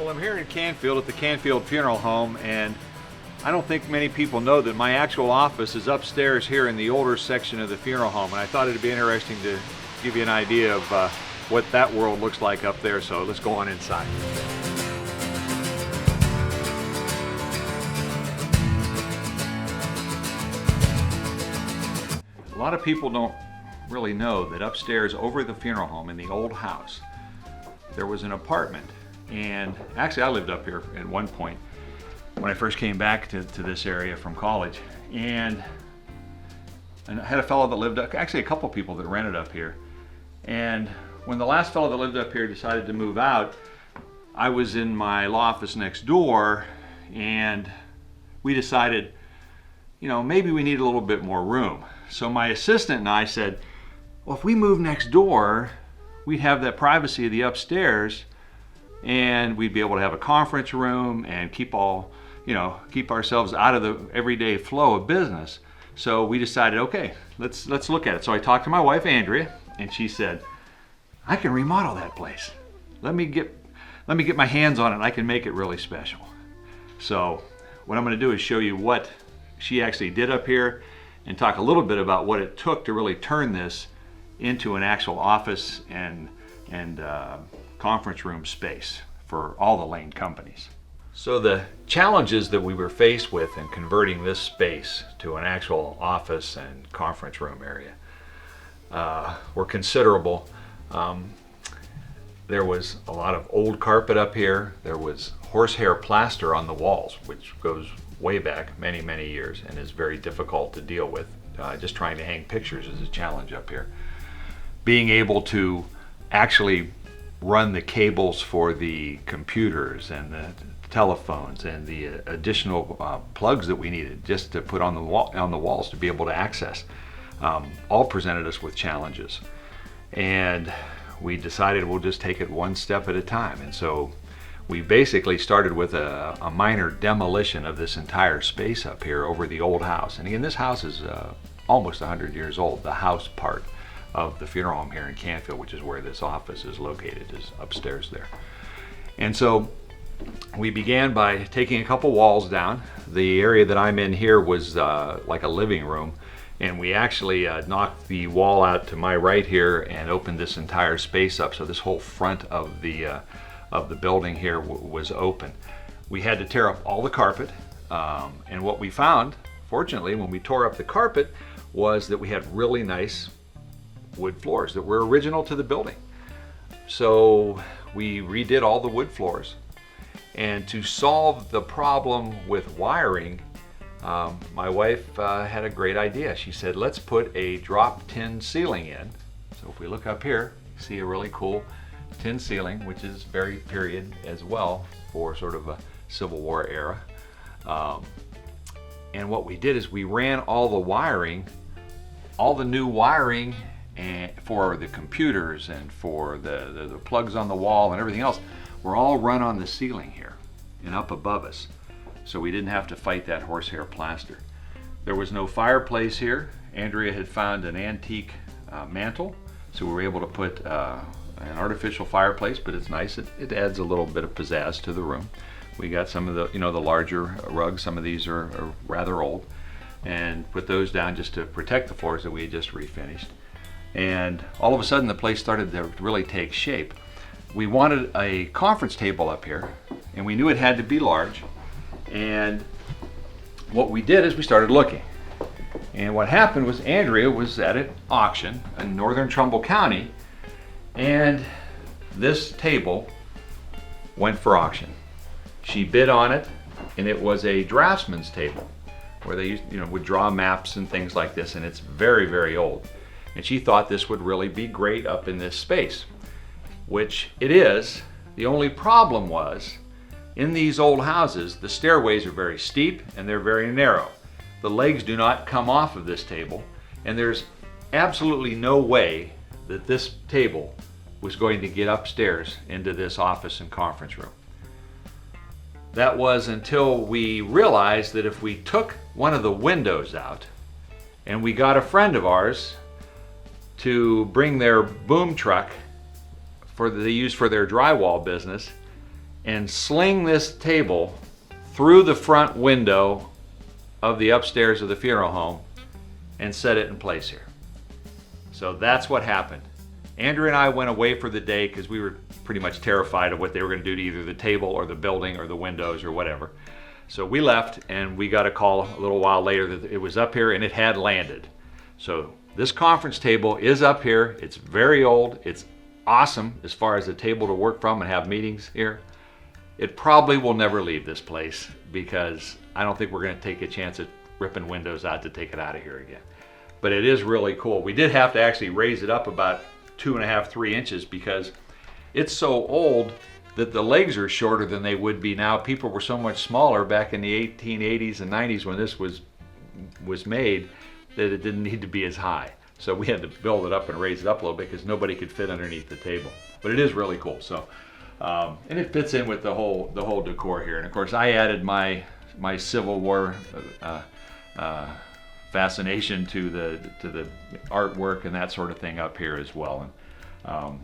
Well, I'm here in Canfield at the Canfield Funeral Home, and I don't think many people know that my actual office is upstairs here in the older section of the funeral home, and I thought it'd be interesting to give you an idea of what that world looks like up there, so let's go on inside. A lot of people don't really know that upstairs over the funeral home in the old house, there was an apartment. And actually I lived up here at one point when I first came back to this area from college. And I had a fellow that lived up, actually a couple people that rented up here. And when the last fellow that lived up here decided to move out, I was in my law office next door, and we decided, you know, maybe we need a little bit more room. So my assistant and I said, well, if we move next door, we'd have that privacy of the upstairs, and we'd be able to have a conference room and keep ourselves out of the everyday flow of business. So we decided, okay, let's look at it. So I talked to my wife, Andrea, and she said, I can remodel that place. Let me get my hands on it, and I can make it really special. So what I'm going to do is show you what she actually did up here and talk a little bit about what it took to really turn this into an actual office and conference room space for all the Lane companies. So the challenges that we were faced with in converting this space to an actual office and conference room area were considerable. There was a lot of old carpet up here. There was horsehair plaster on the walls, which goes way back many years and is very difficult to deal with. Just trying to hang pictures is a challenge up here. Being able to actually run the cables for the computers and the telephones and the additional plugs that we needed just to put on the walls to be able to access, all presented us with challenges. And we decided we'll just take it one step at a time. And so we basically started with a minor demolition of this entire space up here over the old house. And again, this house is almost 100 years old, the house part of the funeral home here in Canfield, which is where this office is located, is upstairs there. And so we began by taking a couple walls down. The area that I'm in here was like a living room, and we actually knocked the wall out to my right here and opened this entire space up. So this whole front of the building here was open. We had to tear up all the carpet, and what we found, fortunately, when we tore up the carpet, was that we had really nice wood floors that were original to the building. So we redid all the wood floors. And to solve the problem with wiring, my wife had a great idea. She said, let's put a drop tin ceiling in. So if we look up here, you see a really cool tin ceiling, which is very period as well for sort of a Civil War era. And what we did is we ran all the wiring, all the new wiring and for the computers and for the plugs on the wall and everything else were all run on the ceiling here and up above us. So we didn't have to fight that horsehair plaster. There was no fireplace here. Andrea had found an antique mantle, so we were able to put an artificial fireplace, but it's nice. It adds a little bit of pizzazz to the room. We got some of the larger rugs. Some of these are rather old, and put those down just to protect the floors that we had just refinished. And all of a sudden the place started to really take shape. We wanted a conference table up here, and we knew it had to be large. And what we did is we started looking. And what happened was Andrea was at an auction in northern Trumbull County, and this table went for auction. She bid on it, and it was a draftsman's table where they would draw maps and things like this, and it's very old. And she thought this would really be great up in this space, which it is. The only problem was, in these old houses, the stairways are very steep and they're very narrow. The legs do not come off of this table, and there's absolutely no way that this table was going to get upstairs into this office and conference room. That was until we realized that if we took one of the windows out and we got a friend of ours to bring their boom truck they use for their drywall business, and sling this table through the front window of the upstairs of the funeral home and set it in place here. So that's what happened. Andrea and I went away for the day because we were pretty much terrified of what they were going to do to either the table or the building or the windows or whatever. So we left, and we got a call a little while later that it was up here and it had landed. So this conference table is up here. It's very old. It's awesome as far as a table to work from and have meetings here. It probably will never leave this place because I don't think we're going to take a chance at ripping windows out to take it out of here again. But it is really cool. We did have to actually raise it up about 2.5, 3 inches because it's so old that the legs are shorter than they would be now. People were so much smaller back in the 1880s and 90s when this was made that it didn't need to be as high. So we had to build it up and raise it up a little bit because nobody could fit underneath the table. But it is really cool. So, and it fits in with the whole decor here. And of course, I added my Civil War fascination to the artwork and that sort of thing up here as well. And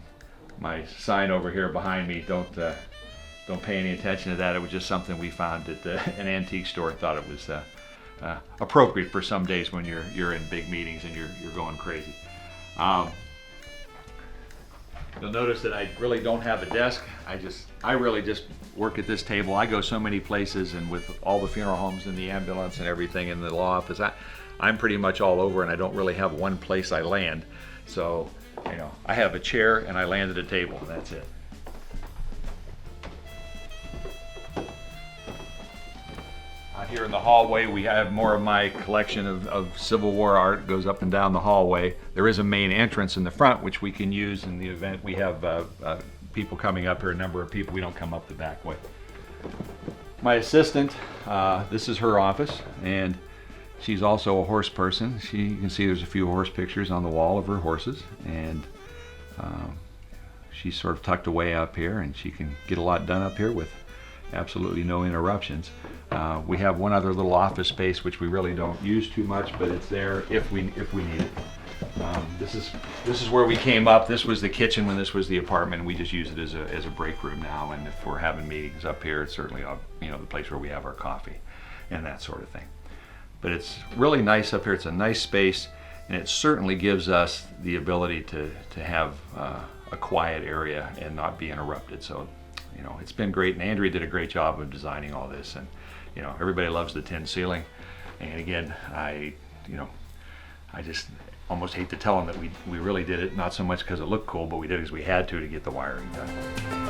my sign over here behind me, don't pay any attention to that. It was just something we found at an antique store. Thought it was appropriate for some days when you're in big meetings and you're going crazy. You'll notice that I really don't have a desk. I really just work at this table. I go so many places, and with all the funeral homes and the ambulance and everything in the law office, I'm pretty much all over, and I don't really have one place I land. So, I have a chair and I land at a table, and that's it. Out here in the hallway, we have more of my collection of Civil War art. Goes up and down the hallway. There is a main entrance in the front, which we can use in the event we have people coming up here, a number of people. We don't come up the back way. My assistant, this is her office, and she's also a horse person. You can see there's a few horse pictures on the wall of her horses, and she's sort of tucked away up here, and she can get a lot done up here with absolutely no interruptions. We have one other little office space which we really don't use too much, but it's there if we need it. This is where we came up. This was the kitchen when this was the apartment. We just use it as a break room now, and if we're having meetings up here, it's certainly the place where we have our coffee and that sort of thing. But it's really nice up here. It's a nice space, and it certainly gives us the ability to have a quiet area and not be interrupted. So, it's been great, and Andrea did a great job of designing all this, and everybody loves the tin ceiling. And again, I just almost hate to tell them that we really did it, not so much because it looked cool, but we did it because we had to get the wiring done.